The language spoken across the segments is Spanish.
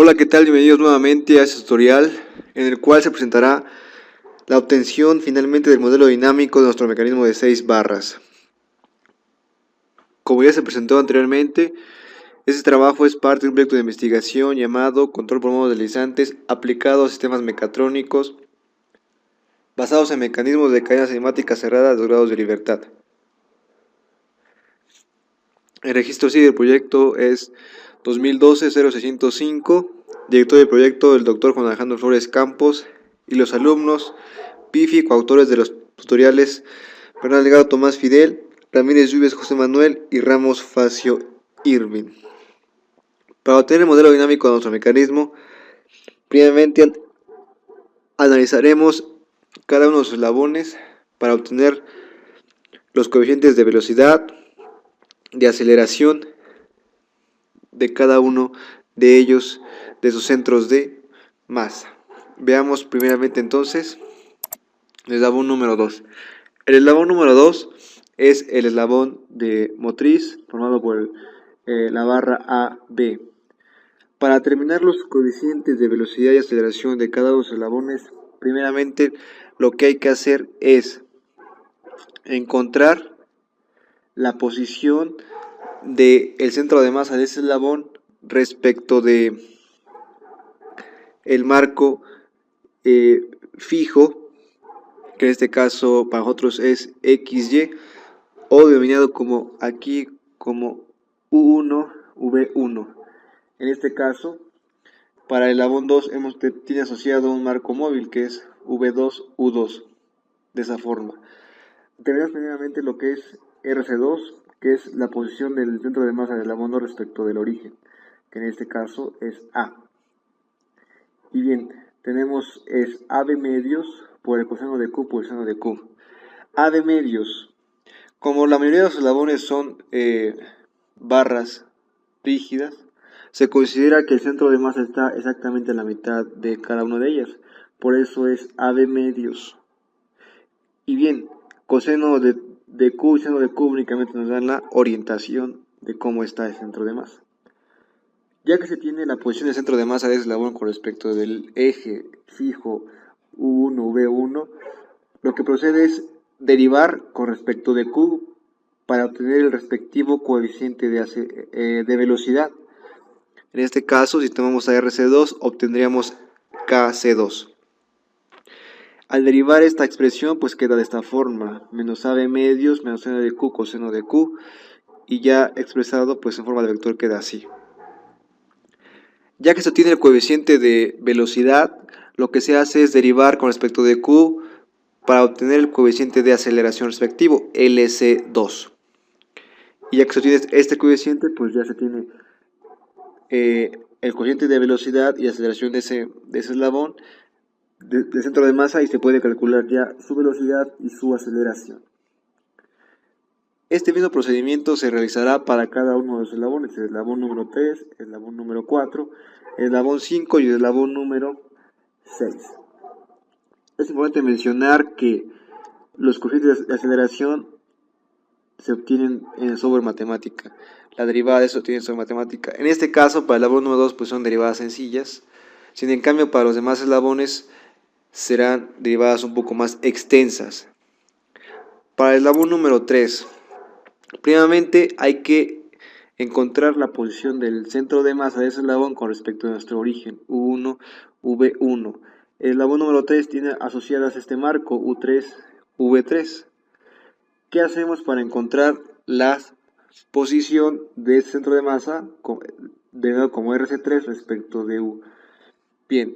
Hola, ¿qué tal? Bienvenidos nuevamente a este tutorial en el cual se presentará la obtención finalmente del modelo dinámico de nuestro mecanismo de 6 barras. Como ya se presentó anteriormente, este trabajo es parte de un proyecto de investigación llamado Control por modos deslizantes aplicado a sistemas mecatrónicos basados en mecanismos de cadena cinemática cerrada de grados de libertad. El registro sí del proyecto es 2012-0605, director del proyecto el Dr. Juan Alejandro Flores Campos y los alumnos Pifi, coautores de los tutoriales Bernal Delgado Tomás Fidel, Ramírez Lluvias José Manuel y Ramos Facio Irving. Para obtener el modelo dinámico de nuestro mecanismo, previamente analizaremos cada uno de sus eslabones para obtener los coeficientes de velocidad, de aceleración de cada uno de ellos, de sus centros de masa. Veamos primeramente entonces el eslabón número 2. El eslabón número 2 es el eslabón de motriz formado por la barra AB. Para determinar los coeficientes de velocidad y aceleración de cada uno de los eslabones, primeramente lo que hay que hacer es encontrar la posición del centro de masa de ese eslabón respecto de el marco fijo, que en este caso para nosotros es XY, o denominado como aquí como U1, V1. En este caso, para el eslabón 2 tiene asociado un marco móvil que es V2, U2, de esa forma. Tenemos primeramente lo que es RC2, que es la posición del centro de masa del eslabón 2 respecto del origen, que en este caso es A. Y bien, tenemos es AB medios por el coseno de Q por el seno de Q. AB medios, como la mayoría de los eslabones son barras rígidas, se considera que el centro de masa está exactamente en la mitad de cada una de ellas, por eso es AB medios. Y bien, coseno de Q y seno de Q únicamente nos dan la orientación de cómo está el centro de masa. Ya que se tiene la posición del centro de masa de ese eslabón con respecto del eje fijo U1, V1, lo que procede es derivar con respecto de Q para obtener el respectivo coeficiente de velocidad. En este caso, si tomamos a RC2, obtendríamos KC2. Al derivar esta expresión, pues queda de esta forma, menos AB medios, menos seno de Q, coseno de Q, y ya expresado, pues en forma de vector queda así. Ya que se obtiene el coeficiente de velocidad, lo que se hace es derivar con respecto de Q para obtener el coeficiente de aceleración respectivo, LC2. Y ya que se obtiene este coeficiente, pues ya se tiene el coeficiente de velocidad y aceleración de ese eslabón del centro de masa y se puede calcular ya su velocidad y su aceleración. Este mismo procedimiento se realizará para cada uno de los eslabones, el eslabón número 3, el eslabón número 4, el eslabón 5 y el eslabón número 6. Es importante mencionar que los coeficientes de aceleración se obtienen en software matemática. La derivada de eso se obtiene en software matemática. En este caso, para el eslabón número 2, pues son derivadas sencillas. Sin en cambio, para los demás eslabones serán derivadas un poco más extensas. Para el eslabón número 3, primeramente hay que encontrar la posición del centro de masa de ese eslabón con respecto a nuestro origen, U1, V1. El eslabón número 3 tiene asociadas este marco, U3, V3. ¿Qué hacemos para encontrar la posición del centro de masa de como RC3 respecto de U? Bien,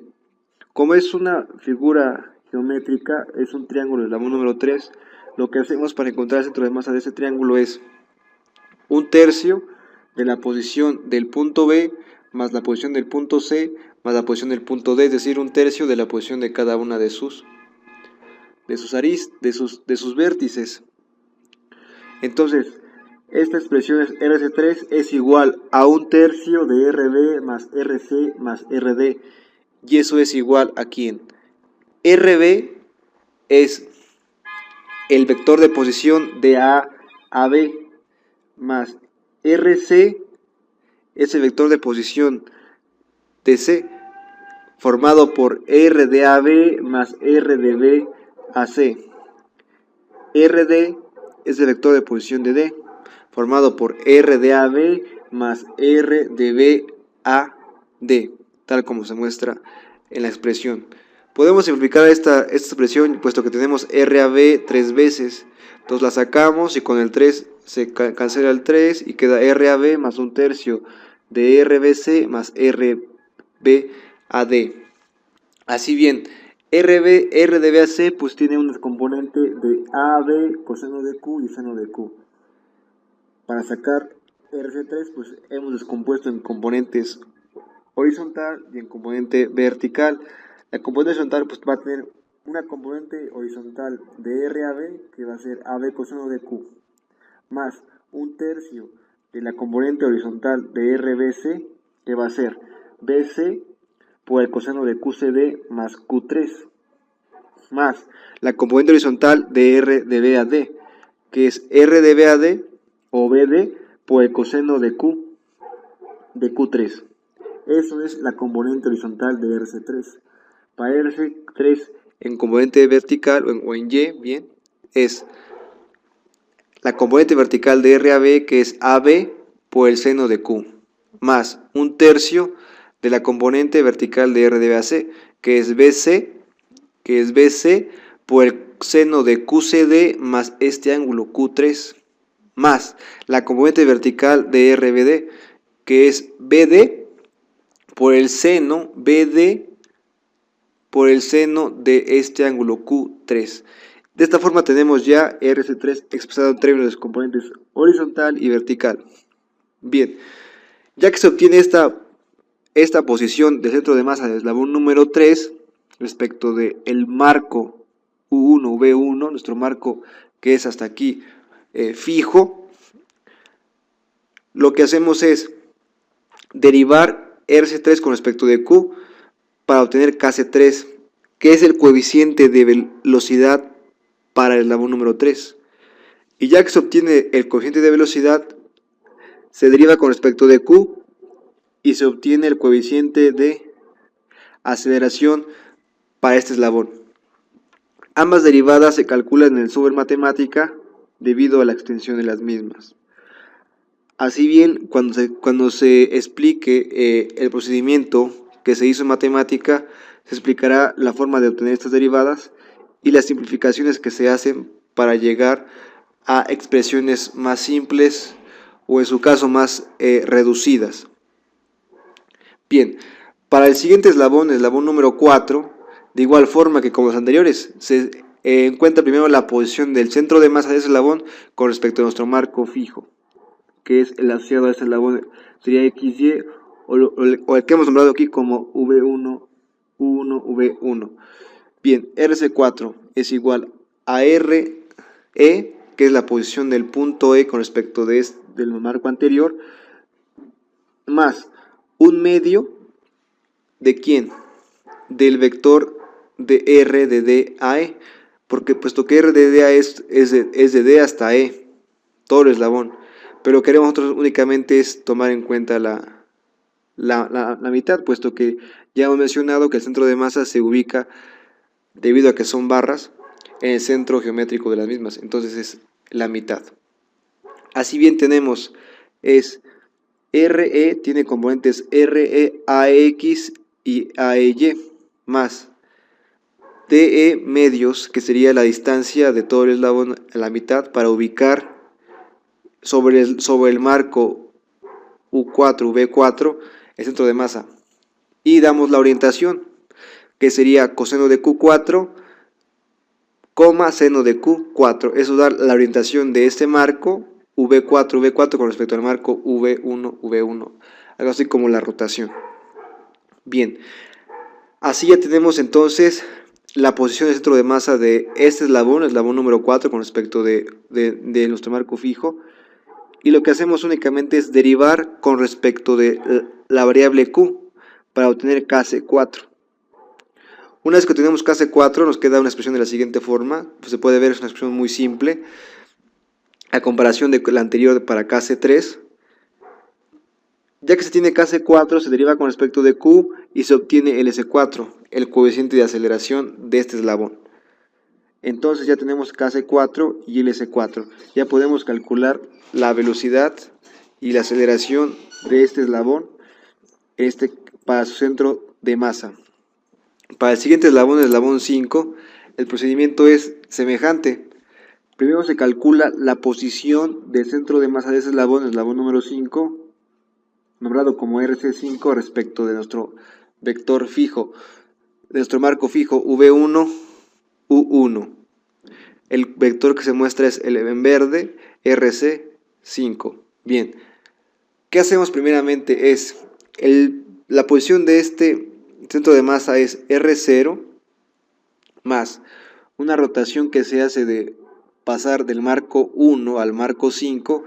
como es una figura geométrica, es un triángulo del eslabón número 3, lo que hacemos para encontrar el centro de masa de ese triángulo es un tercio de la posición del punto B más la posición del punto C más la posición del punto D, es decir, un tercio de la posición de cada una de sus vértices. Entonces, esta expresión es RC3 es igual a un tercio de RB más RC más RD, y eso es igual a ¿quién? RB es el vector de posición de A a B, más RC es el vector de posición de C, formado por R de AB más R de B a C. RD es el vector de posición de D, formado por R de AB más R de B a D, tal como se muestra en la expresión. Podemos simplificar esta expresión, puesto que tenemos RAB 3 veces. Entonces la sacamos y con el 3 se cancela el 3 y queda RAB más un tercio de RBC más RBAD. Así bien, R de BAC pues tiene un componente de AB, coseno de Q y seno de Q. Para sacar RC3 pues hemos descompuesto en componentes horizontal y en componente vertical. La componente horizontal pues va a tener una componente horizontal de RAB que va a ser AB coseno de Q, más un tercio de la componente horizontal de RBC que va a ser BC por el coseno de QCD más Q3, más la componente horizontal de R de BAD, que es R de BAD o BD por el coseno de Q de Q3. Eso es la componente horizontal de RC3. Para RC3 en componente vertical o en Y, bien, es la componente vertical de RAB, que es AB por el seno de Q, más un tercio de la componente vertical de R de BAC, que es BC por el seno de QCD más este ángulo Q3, más la componente vertical de RBD, que es BD por el seno BD por el seno de este ángulo Q3. De esta forma tenemos ya RC3 expresado en términos de componentes horizontal y vertical. Bien, ya que se obtiene esta posición del centro de masa del eslabón número 3 respecto del marco U1, V1, nuestro marco que es hasta aquí fijo, lo que hacemos es derivar RC3 con respecto de Q para obtener KC3, que es el coeficiente de velocidad para el eslabón número 3. Y ya que se obtiene el coeficiente de velocidad, se deriva con respecto de Q y se obtiene el coeficiente de aceleración para este eslabón. Ambas derivadas se calculan en el software matemática debido a la extensión de las mismas. Así bien, cuando se explique el procedimiento que se hizo en matemática, se explicará la forma de obtener estas derivadas y las simplificaciones que se hacen para llegar a expresiones más simples o en su caso más reducidas. Bien, para el siguiente eslabón número 4, de igual forma que como los anteriores, se encuentra primero la posición del centro de masa de ese eslabón con respecto a nuestro marco fijo, que es el asociado a este eslabón, sería XY o el que hemos nombrado aquí como V1, U1, V1. Bien, RC4 es igual a RE, que es la posición del punto E con respecto del marco anterior, más un medio de ¿quién? Del vector de R de D a E, porque puesto que R de D a es de D hasta E, todo el eslabón, pero queremos nosotros únicamente es tomar en cuenta la mitad, puesto que ya hemos mencionado que el centro de masa se ubica, debido a que son barras, en el centro geométrico de las mismas, entonces es la mitad. Así bien tenemos, RE tiene componentes RE, AX y AEY, más DE medios, que sería la distancia de todo el eslabón a la mitad para ubicar sobre el marco U4, V4, el centro de masa. Y damos la orientación, que sería coseno de Q4, seno de Q4. Eso da la orientación de este marco V4, V4 con respecto al marco V1, V1. Algo así como la rotación. Bien, así ya tenemos entonces la posición del centro de masa de este eslabón, el eslabón número 4 con respecto de nuestro marco fijo. Y lo que hacemos únicamente es derivar con respecto de la variable Q para obtener KC4. Una vez que tenemos KC4 nos queda una expresión de la siguiente forma, pues se puede ver, es una expresión muy simple, a comparación de la anterior para KC3. Ya que se tiene Kc4, se deriva con respecto de Q y se obtiene el S4, el coeficiente de aceleración de este eslabón. Entonces ya tenemos Kc4 y el S4. Ya podemos calcular la velocidad y la aceleración de este eslabón para su centro de masa. Para el siguiente eslabón, el eslabón 5, el procedimiento es semejante. Primero se calcula la posición del centro de masa de ese eslabón, el eslabón número 5, nombrado como RC5 respecto de nuestro vector fijo, de nuestro marco fijo V1, U1. El vector que se muestra es el en verde, RC5. Bien, ¿qué hacemos primeramente? La posición de este centro de masa es R0 más una rotación que se hace de pasar del marco 1 al marco 5.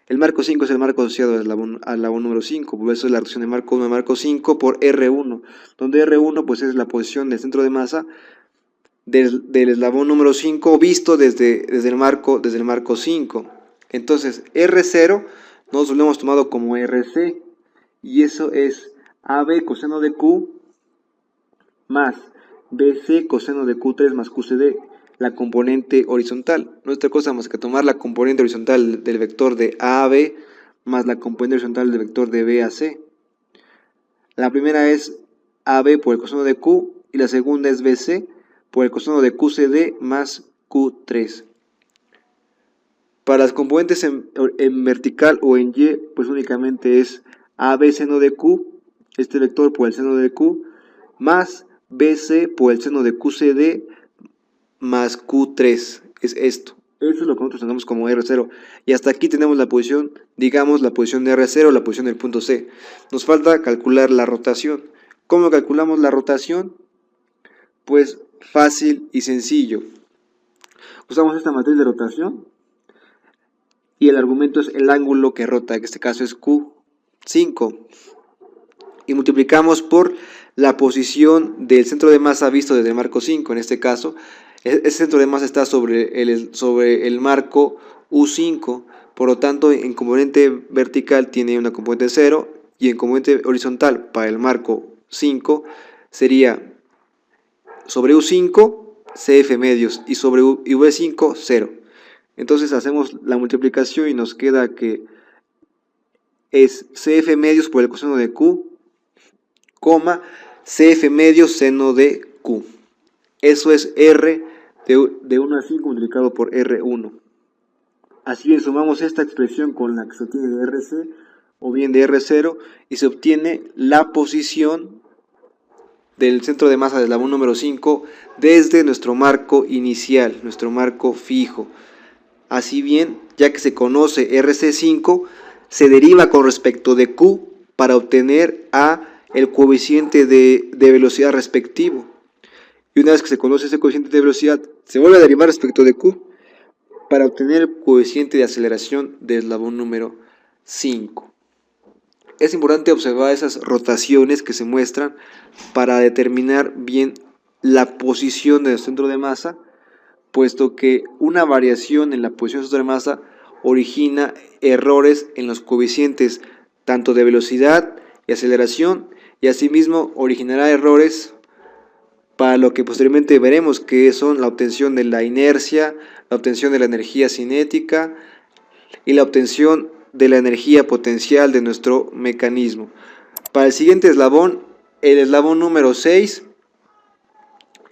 El marco 5 es el marco asociado al eslabón número 5, por eso es la rotación de marco 1 al marco 5 por R1, donde R1 pues es la posición del centro de masa del eslabón número 5 visto desde el marco 5. Entonces R0 nosotros lo hemos tomado como RC, y eso es AB coseno de Q más BC coseno de Q3 más QCD, la componente horizontal. No es otra cosa más que tomar la componente horizontal del vector de A a B más la componente horizontal del vector de B a C. La primera es AB por el coseno de Q y la segunda es BC por el coseno de QCD más Q3. Para las componentes en vertical o en Y, pues únicamente es AB seno de Q, este vector por el seno de Q, más BC por el seno de QCD más Q3, es esto. Eso es lo que nosotros tenemos como R0. Y hasta aquí tenemos la posición, digamos, la posición de R0, la posición del punto C. Nos falta calcular la rotación. ¿Cómo calculamos la rotación? Pues fácil y sencillo. Usamos esta matriz de rotación y el argumento es el ángulo que rota, en este caso es Q5. Y multiplicamos por la posición del centro de masa visto desde el marco 5, en este caso. Ese centro de masa está sobre el marco U5, por lo tanto en componente vertical tiene una componente 0 y en componente horizontal para el marco 5 sería sobre U5 CF medios y sobre V5 0. Entonces hacemos la multiplicación y nos queda que es CF medios por el coseno de Q, CF medios seno de Q. Eso es R de 1 a 5 multiplicado por R1. Así bien, sumamos esta expresión con la que se obtiene de RC o bien de R0 y se obtiene la posición del centro de masa del eslabón número 5 desde nuestro marco inicial, nuestro marco fijo. Así bien, ya que se conoce RC5, se deriva con respecto de Q para obtener el coeficiente de velocidad respectivo. Y una vez que se conoce ese coeficiente de velocidad, se vuelve a derivar respecto de Q para obtener el coeficiente de aceleración del eslabón número 5. Es importante observar esas rotaciones que se muestran para determinar bien la posición del centro de masa, puesto que una variación en la posición del centro de masa origina errores en los coeficientes tanto de velocidad y aceleración, y asimismo originará errores para lo que posteriormente veremos, que son la obtención de la inercia, la obtención de la energía cinética y la obtención de la energía potencial de nuestro mecanismo. Para el siguiente eslabón, el eslabón número 6,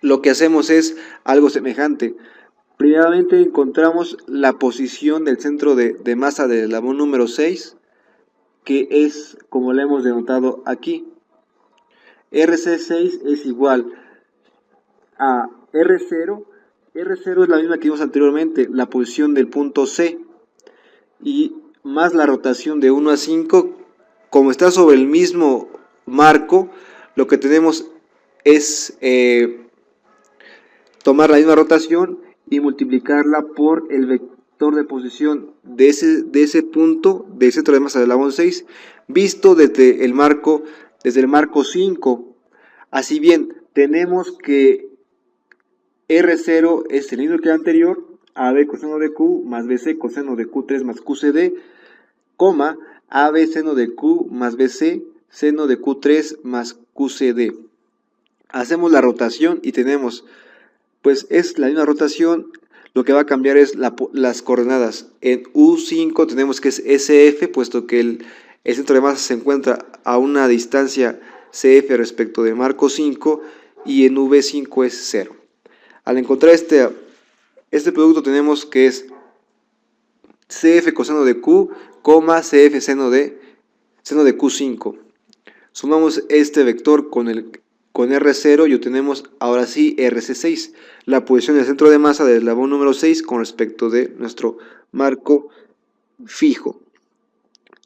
lo que hacemos es algo semejante. Primeramente encontramos la posición del centro de masa del eslabón número 6, que es como lo hemos denotado aquí. RC6 es igual a R0. R0 es la misma que vimos anteriormente, la posición del punto C, y más la rotación de 1 a 5, como está sobre el mismo marco, lo que tenemos es tomar la misma rotación y multiplicarla por el vector de posición de ese punto del centro de masa del eslabón 6, visto desde el marco 5. Así bien, tenemos que R0 es el mismo que el anterior, AB coseno de Q más BC coseno de Q3 más QCD, AB seno de Q más BC, seno de Q3 más QCD. Hacemos la rotación y tenemos, pues es la misma rotación, lo que va a cambiar es las coordenadas. En U5 tenemos que es SF, puesto que el centro de masa se encuentra a una distancia CF respecto de marco 5, y en V5 es 0. Al encontrar este producto tenemos que es CF coseno de Q, CF seno de Q5. Sumamos este vector con R0 y obtenemos ahora sí RC6, la posición del centro de masa del eslabón número 6 con respecto de nuestro marco fijo.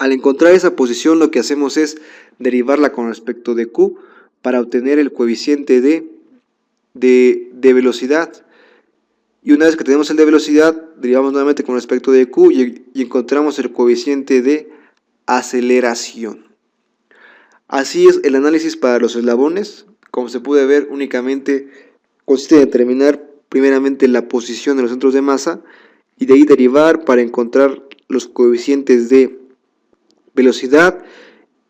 Al encontrar esa posición, lo que hacemos es derivarla con respecto de Q para obtener el coeficiente de velocidad. Y una vez que tenemos el de velocidad, derivamos nuevamente con respecto de Q y encontramos el coeficiente de aceleración. Así es el análisis para los eslabones. Como se puede ver, únicamente consiste en determinar primeramente la posición de los centros de masa y de ahí derivar para encontrar los coeficientes de velocidad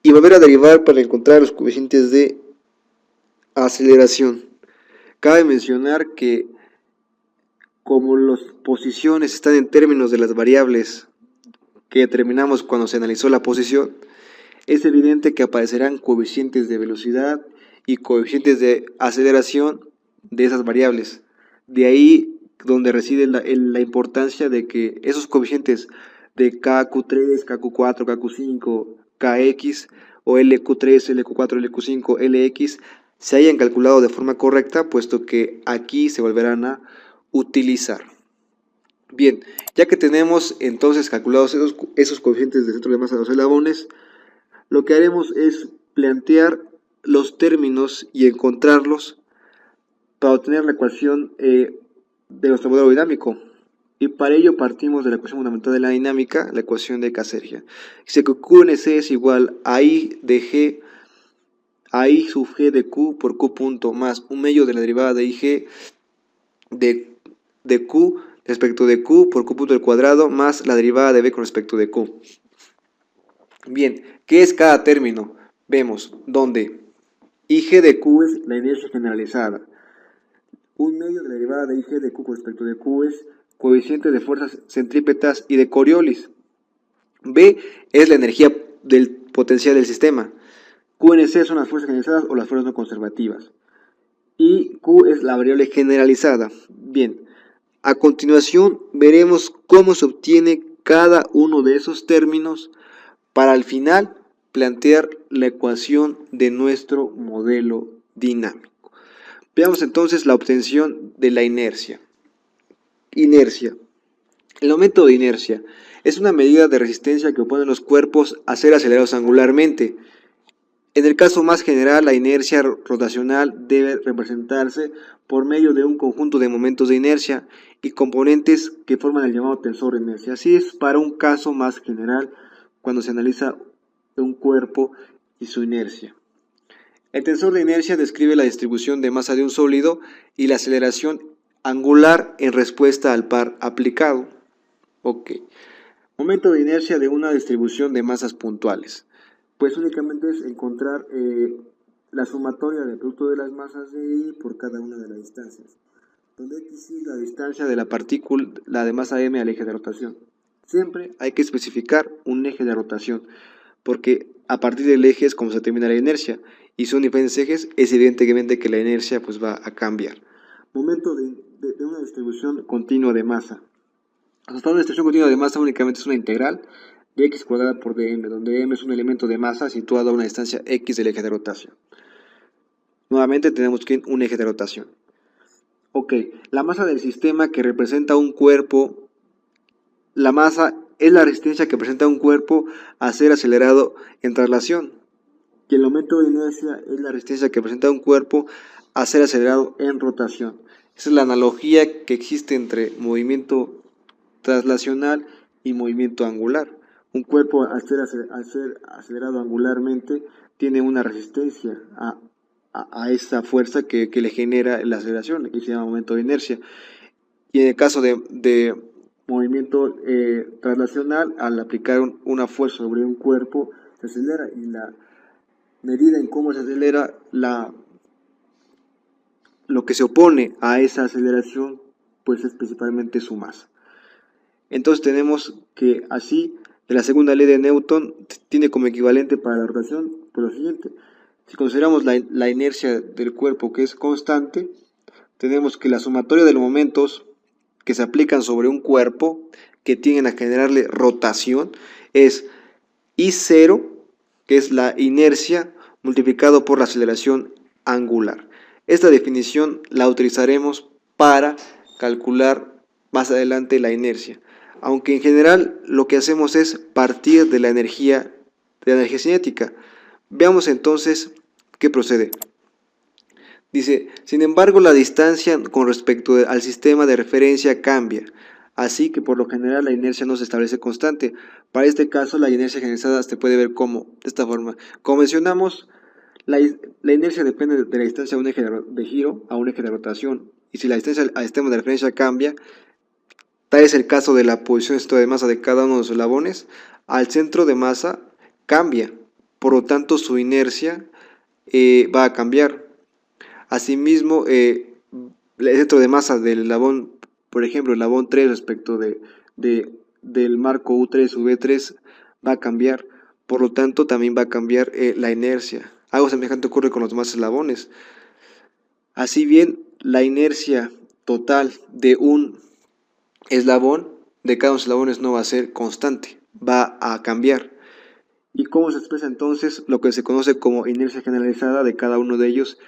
y volver a derivar para encontrar los coeficientes de aceleración. Cabe mencionar que como las posiciones están en términos de las variables que determinamos cuando se analizó la posición, es evidente que aparecerán coeficientes de velocidad y coeficientes de aceleración de esas variables. De ahí donde reside la importancia de que esos coeficientes de KQ3, KQ4, KQ5, KX o LQ3, LQ4, LQ5, LX se hayan calculado de forma correcta, puesto que aquí se volverán a utilizar. Bien, ya que tenemos entonces calculados esos coeficientes de centro de masa de los eslabones, lo que haremos es plantear los términos y encontrarlos para obtener la ecuación de nuestro modelo dinámico. Y para ello partimos de la ecuación fundamental de la dinámica, la ecuación de Casergia. Dice que QNC es igual a I de G, a I sub G de Q por Q punto más un medio de la derivada de IG de Q respecto de Q por Q punto al cuadrado más la derivada de B con respecto de Q. Bien, ¿qué es cada término? Vemos donde IG de Q es la inercia generalizada. Un medio de la derivada de IG de Q con respecto de Q es coeficiente de fuerzas centrípetas y de Coriolis. B es la energía del potencial del sistema. QNC son las fuerzas generalizadas o las fuerzas no conservativas. Y Q es la variable generalizada. Bien, a continuación veremos cómo se obtiene cada uno de esos términos para al final plantear la ecuación de nuestro modelo dinámico. Veamos entonces la obtención de la inercia. Inercia. El aumento de inercia es una medida de resistencia que oponen los cuerpos a ser acelerados angularmente. En el caso más general, la inercia rotacional debe representarse por medio de un conjunto de momentos de inercia y componentes que forman el llamado tensor de inercia. Así es para un caso más general cuando se analiza un cuerpo y su inercia. El tensor de inercia describe la distribución de masa de un sólido y la aceleración angular en respuesta al par aplicado. Ok. Momento de inercia de una distribución de masas puntuales. Pues únicamente es encontrar la sumatoria del producto de las masas de I por cada una de las distancias, donde X es la distancia de la partícula, la de masa M al eje de rotación. Siempre hay que especificar un eje de rotación, porque a partir del eje es como se determina la inercia, y son diferentes ejes, es evidentemente que la inercia pues va a cambiar. Momento de una distribución continua de masa. Hasta una distribución continua de masa únicamente es una integral de x cuadrada por dm, donde m es un elemento de masa situado a una distancia x del eje de rotación. Nuevamente tenemos que un eje de rotación. Ok, la masa del sistema que representa un cuerpo, la masa es la resistencia que presenta un cuerpo a ser acelerado en traslación. Y el aumento de inercia es la resistencia que presenta un cuerpo a ser acelerado en rotación. Esa es la analogía que existe entre movimiento traslacional y movimiento angular. Un cuerpo al ser acelerado angularmente tiene una resistencia a esa fuerza que le genera la aceleración, que se llama momento de inercia. Y en el caso de movimiento traslacional, al aplicar una fuerza sobre un cuerpo, se acelera, y la medida en cómo se acelera, lo que se opone a esa aceleración, pues es principalmente su masa. Entonces tenemos que así, de la segunda ley de Newton, tiene como equivalente para la rotación, pues lo siguiente: si consideramos la inercia del cuerpo, que es constante, tenemos que la sumatoria de los momentos que se aplican sobre un cuerpo, que tienden a generarle rotación, es I0, que es la inercia, multiplicado por la aceleración angular. Esta definición la utilizaremos para calcular más adelante la inercia, aunque en general lo que hacemos es partir de la energía cinética. Veamos entonces qué procede. Dice: sin embargo, la distancia con respecto al sistema de referencia cambia, así que por lo general la inercia no se establece constante. Para este caso, la inercia generalizada se puede ver como de esta forma. Como mencionamos, la inercia depende de la distancia a un eje de giro a un eje de rotación, y si la distancia al sistema de referencia cambia, tal es el caso de la posición del centro de masa de cada uno de los eslabones, al centro de masa cambia, por lo tanto su inercia va a cambiar. Asimismo, el centro de masa del eslabón, por ejemplo, el eslabón 3 respecto del marco U3, V3, va a cambiar. Por lo tanto, también va a cambiar la inercia. Algo semejante ocurre con los demás eslabones. Así bien, la inercia total de un eslabón, de cada uno de los eslabones, no va a ser constante, va a cambiar. ¿Y cómo se expresa entonces lo que se conoce como inercia generalizada de cada uno de ellos?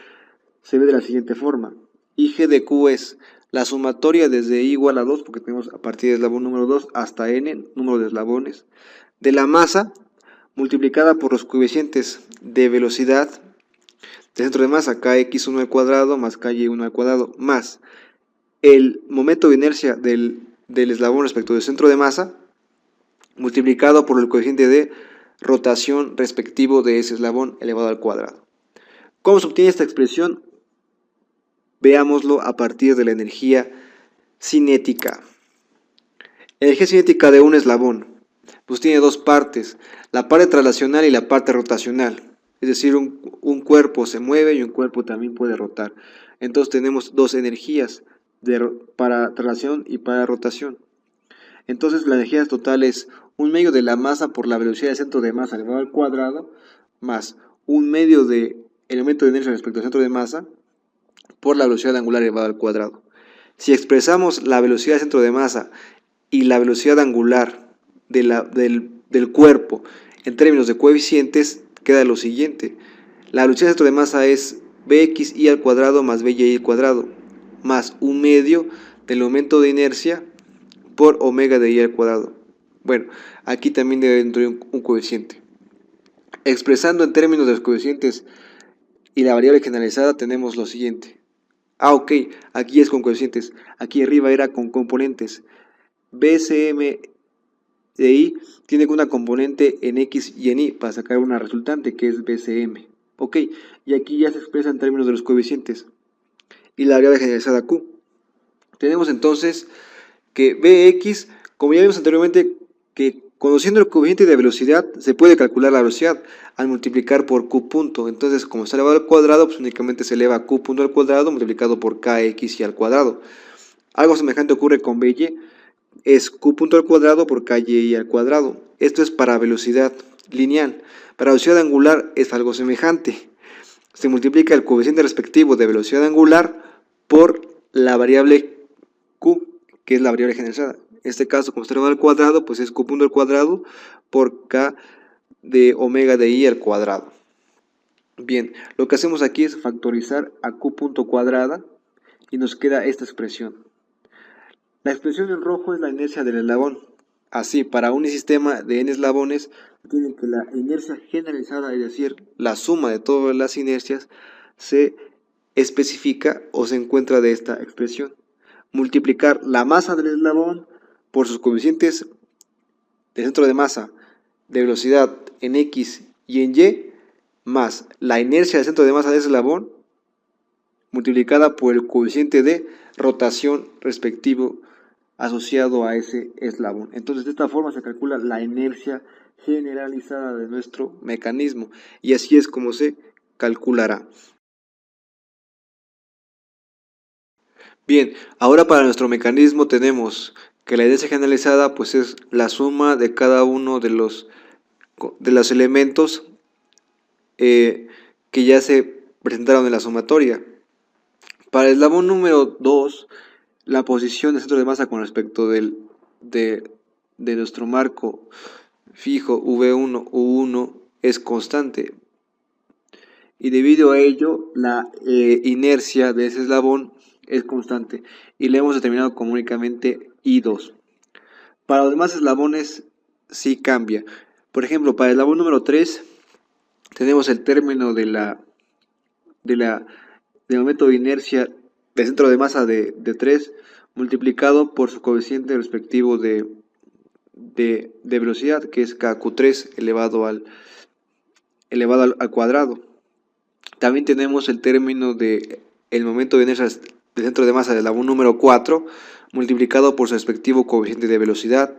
Se ve de la siguiente forma: IG de Q es la sumatoria desde I igual a 2, porque tenemos a partir del eslabón número 2 hasta n, número de eslabones, de la masa multiplicada por los coeficientes de velocidad del centro de masa, kx1 al cuadrado más ky1 al cuadrado, más el momento de inercia del eslabón respecto del centro de masa, multiplicado por el coeficiente de rotación respectivo de ese eslabón elevado al cuadrado. ¿Cómo se obtiene esta expresión? Veámoslo a partir de la energía cinética. La energía cinética de un eslabón pues tiene dos partes: la parte traslacional y la parte rotacional. Es decir, un cuerpo se mueve y un cuerpo también puede rotar. Entonces tenemos dos energías, para traslación y para rotación. Entonces la energía total es 1/2 de la masa por la velocidad del centro de masa elevado al cuadrado, más 1/2 del elemento de inercia respecto al centro de masa por la velocidad angular elevada al cuadrado. Si expresamos la velocidad del centro de masa y la velocidad angular del cuerpo en términos de coeficientes, queda lo siguiente: la velocidad del centro de masa es bxi al cuadrado más byi al cuadrado, más 1/2 del momento de inercia por omega de i al cuadrado. Bueno, aquí también debe entrar un coeficiente. Expresando en términos de los coeficientes y la variable generalizada, tenemos lo siguiente. Ok, aquí es con coeficientes, aquí arriba era con componentes. BCM de I tiene una componente en X y en Y para sacar una resultante que es BCM. Ok, y aquí ya se expresa en términos de los coeficientes y la variable generalizada Q. Tenemos entonces que Bx, como ya vimos anteriormente, que conociendo el coeficiente de velocidad se puede calcular la velocidad al multiplicar por Q punto. Entonces, como está elevado al cuadrado, pues únicamente se eleva Q punto al cuadrado multiplicado por Kx y al cuadrado. Algo semejante ocurre con By, es Q punto al cuadrado por Ky al cuadrado. Esto es para velocidad lineal. Para velocidad angular es algo semejante. Se multiplica el coeficiente respectivo de velocidad angular por la variable Q, que es la variable generalizada. En este caso, como está elevado al cuadrado, pues es Q punto al cuadrado por K de omega de I al cuadrado. Bien, lo que hacemos aquí es factorizar a Q punto cuadrada y nos queda esta expresión. La expresión en rojo es la inercia del eslabón. Así, para un sistema de n eslabones, tienen que la inercia generalizada, es decir, la suma de todas las inercias, se especifica o se encuentra de esta expresión. Multiplicar la masa del eslabón por sus coeficientes de centro de masa, de velocidad en X y en Y, más la inercia del centro de masa de ese eslabón, multiplicada por el coeficiente de rotación respectivo asociado a ese eslabón. Entonces, de esta forma se calcula la inercia generalizada de nuestro mecanismo y así es como se calculará. Bien, ahora para nuestro mecanismo tenemos que la inercia generalizada pues es la suma de cada uno de los elementos que ya se presentaron en la sumatoria. Para el eslabón número 2, la posición del centro de masa con respecto de nuestro marco fijo V1, U1 es constante. Y debido a ello, la inercia de ese eslabón es constante. Y le hemos determinado como únicamente I2. Para los demás eslabones sí cambia. Por ejemplo, para el eslabón número 3 tenemos el término del momento de inercia del centro de masa de 3 multiplicado por su coeficiente respectivo de velocidad, que es KQ3 elevado al cuadrado. También tenemos el término de el momento de inercia del centro de masa del eslabón número 4 multiplicado por su respectivo coeficiente de velocidad.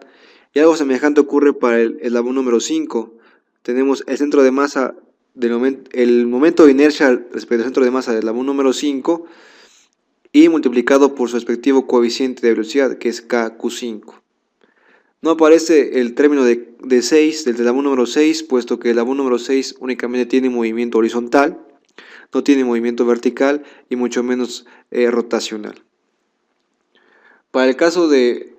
Y algo semejante ocurre para el eslabón número 5. Tenemos el centro de masa el momento de inercia respecto al centro de masa del eslabón número 5 y multiplicado por su respectivo coeficiente de velocidad, que es KQ5. No aparece el término de 6 del eslabón número 6, puesto que el eslabón número 6 únicamente tiene movimiento horizontal, no tiene movimiento vertical y mucho menos rotacional. Para el caso de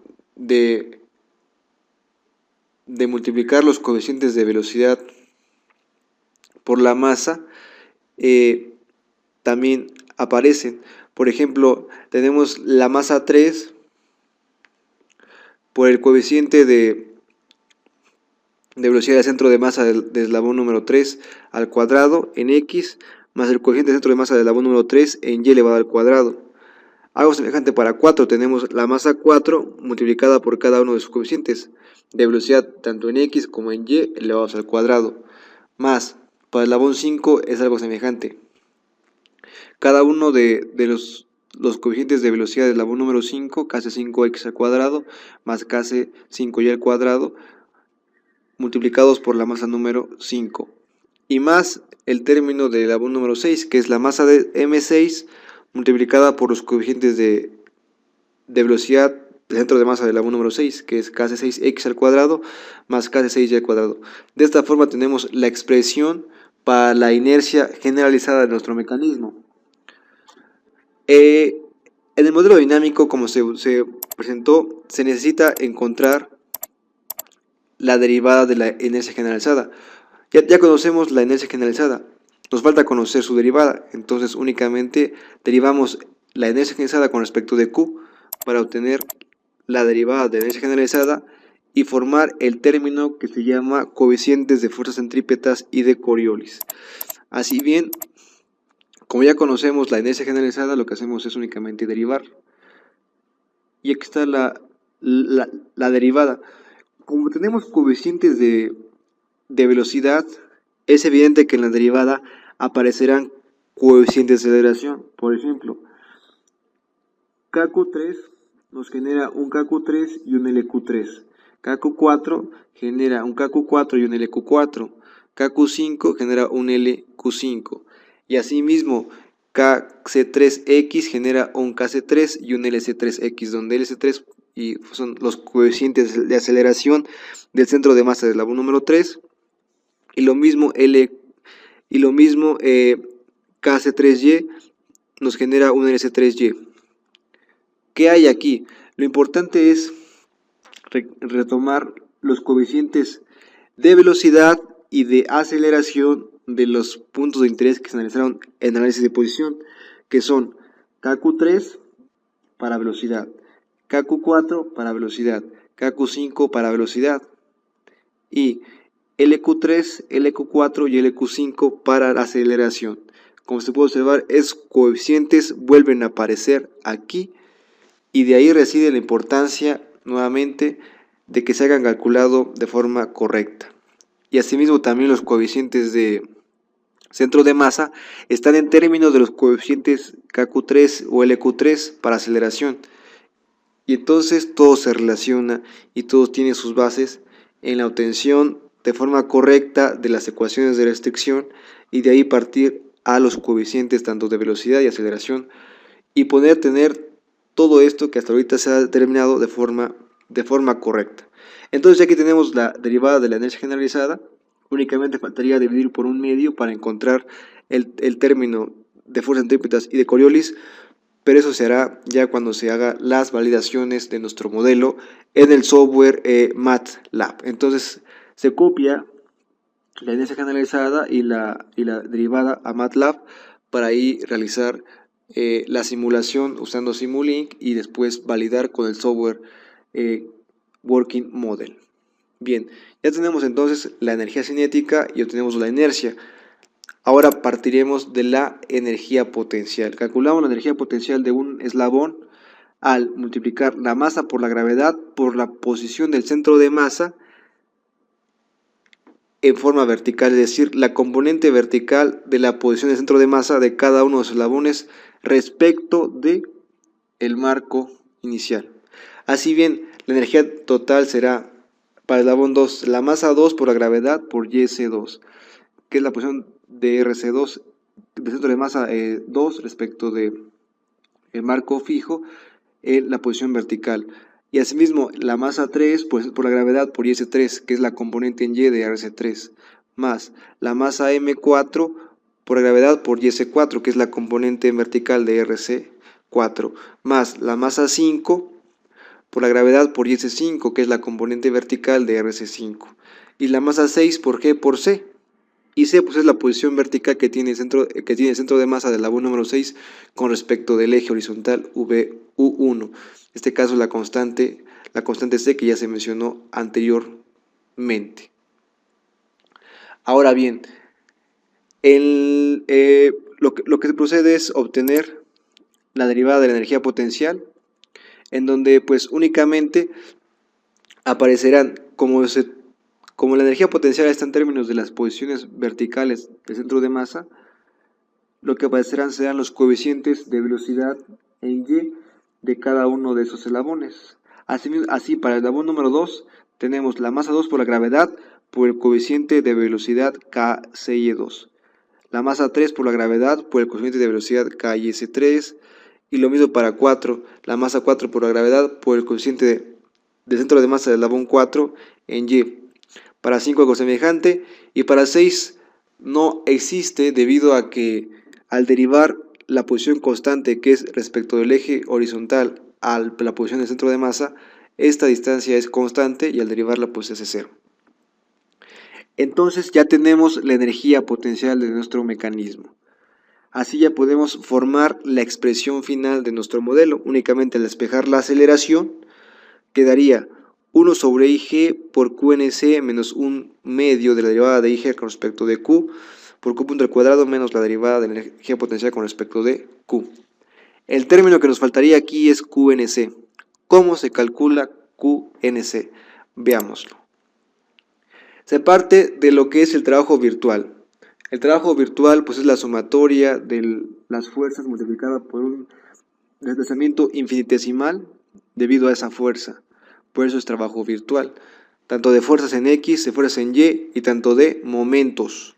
multiplicar los coeficientes de velocidad por la masa, también aparecen. Por ejemplo, tenemos la masa 3 por el coeficiente de velocidad del centro de masa del eslabón número 3 al cuadrado en X más el coeficiente de centro de masa del eslabón número 3 en Y elevado al cuadrado. Algo semejante para 4, tenemos la masa 4 multiplicada por cada uno de sus coeficientes de velocidad tanto en X como en Y elevados al cuadrado. Más, para el eslabón 5 es algo semejante. Cada uno de los coeficientes de velocidad del eslabón número 5, casi 5x al cuadrado más casi 5y al cuadrado, multiplicados por la masa número 5. Y más el término del eslabón número 6, que es la masa de M6 multiplicada por los coeficientes de velocidad del centro de masa del eslabón número 6, que es casi 6x al cuadrado más casi 6y al cuadrado. De esta forma tenemos la expresión para la inercia generalizada de nuestro mecanismo. En el modelo dinámico, como se presentó, se necesita encontrar la derivada de la inercia generalizada. Ya conocemos la inercia generalizada, nos falta conocer su derivada, entonces únicamente derivamos la inercia generalizada con respecto de Q para obtener la derivada de la inercia generalizada y formar el término que se llama coeficientes de fuerzas centrípetas y de Coriolis. Así bien, como ya conocemos la inercia generalizada, lo que hacemos es únicamente derivar. Y aquí está la derivada. Como tenemos coeficientes de velocidad, es evidente que en la derivada aparecerán coeficientes de aceleración. Por ejemplo, KQ3 nos genera un KQ3 y un LQ3. KQ4 genera un KQ4 y un LQ4. KQ5 genera un LQ5. Y asimismo, KC3X genera un KC3 y un LC3X, donde LC3 son los coeficientes de aceleración del centro de masa del eslabón número 3. Y lo mismo KC3Y nos genera un LC3Y. ¿Qué hay aquí? Lo importante es retomar los coeficientes de velocidad y de aceleración de los puntos de interés que se analizaron en análisis de posición, que son KQ3 para velocidad, KQ4 para velocidad, KQ5 para velocidad y LQ3, LQ4 y LQ5 para la aceleración. Como se puede observar, esos coeficientes vuelven a aparecer aquí y de ahí reside la importancia nuevamente de que se hayan calculado de forma correcta. Y asimismo también los coeficientes de centro de masa están en términos de los coeficientes KQ3 o LQ3 para aceleración. Y entonces todo se relaciona y todo tiene sus bases en la obtención de forma correcta de las ecuaciones de restricción y de ahí partir a los coeficientes tanto de velocidad y aceleración y poder tener todo esto que hasta ahorita se ha determinado de forma correcta. Entonces ya que tenemos la derivada de la energía generalizada, únicamente faltaría dividir por un medio para encontrar el término de fuerzas centrípetas y de Coriolis, pero eso se hará ya cuando se haga las validaciones de nuestro modelo en el software MATLAB. Entonces se copia la energía generalizada y la derivada a MATLAB para ahí realizar la simulación usando Simulink y después validar con el software Working Model. Bien, ya tenemos entonces la energía cinética y obtenemos la inercia. Ahora partiremos de la energía potencial. Calculamos la energía potencial de un eslabón al multiplicar la masa por la gravedad por la posición del centro de masa en forma vertical, es decir, la componente vertical de la posición del centro de masa de cada uno de los eslabones respecto de el marco inicial. Así bien, la energía total será para el eslabón 2, la masa 2 por la gravedad por YC2, que es la posición de RC2 del centro de masa 2 respecto de el marco fijo en la posición vertical. Y asimismo, la masa 3 pues, por la gravedad por IS3, que es la componente en Y de RC3, más la masa M4 por la gravedad por YS4, que es la componente en vertical de RC4, más la masa 5 por la gravedad por YS5, que es la componente vertical de RC5, y la masa 6 por G por C. Y C pues, es la posición vertical que tiene el centro de masa del eslabón número 6 con respecto del eje horizontal U1. En este caso la constante C que ya se mencionó anteriormente. Ahora bien, lo que se procede es obtener la derivada de la energía potencial, en donde pues únicamente aparecerán como la energía potencial está en términos de las posiciones verticales del centro de masa, lo que aparecerán serán los coeficientes de velocidad en Y de cada uno de esos eslabones. Así para el eslabón número 2 tenemos la masa 2 por la gravedad por el coeficiente de velocidad KCY2. La masa 3 por la gravedad por el coeficiente de velocidad KYS3. Y lo mismo para 4, la masa 4 por la gravedad por el coeficiente de centro de masa del eslabón 4 en Y. Para 5 algo semejante y para 6 no existe debido a que al derivar la posición constante que es respecto del eje horizontal a la posición del centro de masa, esta distancia es constante y al derivarla pues es 0. Entonces ya tenemos la energía potencial de nuestro mecanismo. Así ya podemos formar la expresión final de nuestro modelo. Únicamente al despejar la aceleración quedaría 1 sobre IG por QNC menos un medio de la derivada de IG con respecto de Q por Q punto al cuadrado menos la derivada de la energía potencial con respecto de Q. El término que nos faltaría aquí es QNC. ¿Cómo se calcula QNC? Veámoslo. Se parte de lo que es el trabajo virtual. El trabajo virtual pues, es la sumatoria de las fuerzas multiplicada por un desplazamiento infinitesimal debido a esa fuerza. Por eso es trabajo virtual. Tanto de fuerzas en X, de fuerzas en Y y tanto de momentos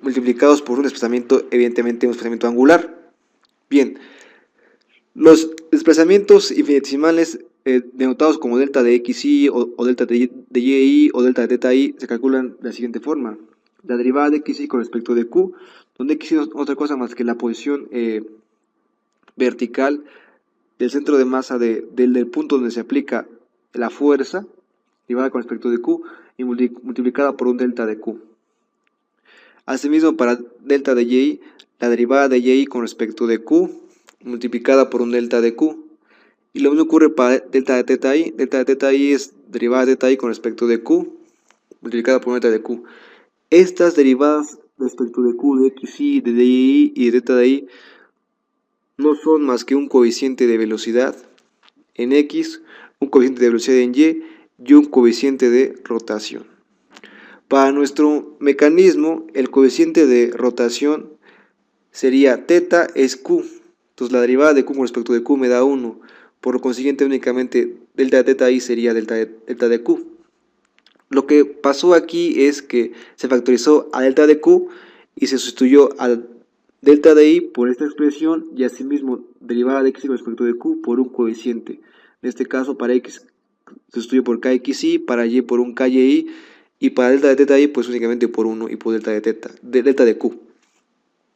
multiplicados por un desplazamiento, evidentemente un desplazamiento angular. Bien, los desplazamientos infinitesimales denotados como delta de XY o delta de YY o delta de teta Y se calculan de la siguiente forma. La derivada de XY con respecto de Q, donde XY no es otra cosa más que la posición vertical del centro de masa del punto donde se aplica la fuerza, derivada con respecto de Q, y multiplicada por un delta de Q. Asimismo, para delta de Y, la derivada de Y con respecto de Q, multiplicada por un delta de Q. Y lo mismo ocurre para delta de teta I. Delta de teta I es derivada de teta I con respecto de Q, multiplicada por un delta de Q. Estas derivadas respecto de Q, de XY, de DY y de teta de I no son más que un coeficiente de velocidad en X, un coeficiente de velocidad en y un coeficiente de rotación. Para nuestro mecanismo, el coeficiente de rotación sería teta es Q. Entonces la derivada de Q con respecto de Q me da 1. Por lo consiguiente, únicamente delta de teta i sería delta de q. Lo que pasó aquí es que se factorizó a delta de q y se sustituyó al delta de i por esta expresión y asimismo derivada de x con respecto de q por un coeficiente. En este caso, para x se sustituye por kxi, para y por un kyi y para delta de teta i pues únicamente por 1 y por delta de q.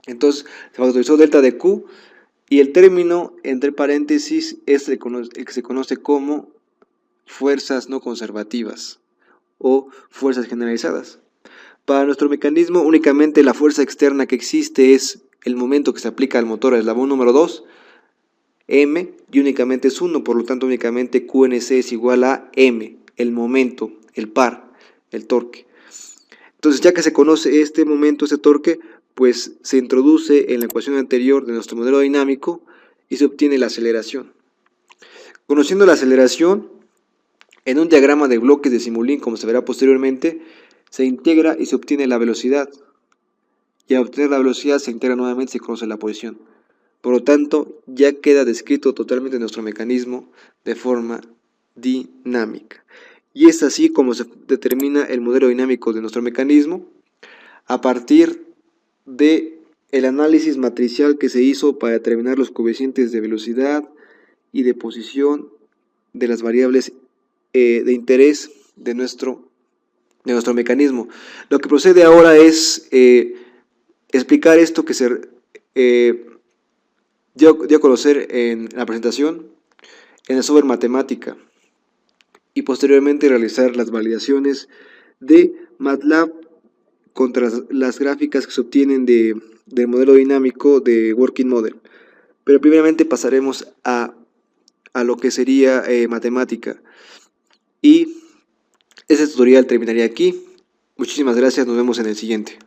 Entonces se factorizó delta de q y el término entre paréntesis es el que se conoce como fuerzas no conservativas o fuerzas generalizadas. Para nuestro mecanismo, únicamente la fuerza externa que existe es el momento que se aplica al motor al eslabón número 2, m, y únicamente es 1, por lo tanto únicamente QNC es igual a m, el momento, el par, el torque. Entonces, ya que se conoce este momento, este torque, pues se introduce en la ecuación anterior de nuestro modelo dinámico y se obtiene la aceleración. Conociendo la aceleración, en un diagrama de bloques de Simulink, como se verá posteriormente, se integra y se obtiene la velocidad. Y al obtener la velocidad se integra nuevamente y se conoce la posición. Por lo tanto, ya queda descrito totalmente nuestro mecanismo de forma dinámica. Y es así como se determina el modelo dinámico de nuestro mecanismo a partir de el análisis matricial que se hizo para determinar los coeficientes de velocidad y de posición de las variables de interés de nuestro mecanismo. Lo que procede ahora es explicar esto que se dio a conocer en la presentación en el software Matemática y posteriormente realizar las validaciones de MATLAB contra las gráficas que se obtienen del modelo dinámico de Working Model. Pero primeramente pasaremos a lo que sería matemática. Y este tutorial terminaría aquí. Muchísimas gracias, nos vemos en el siguiente.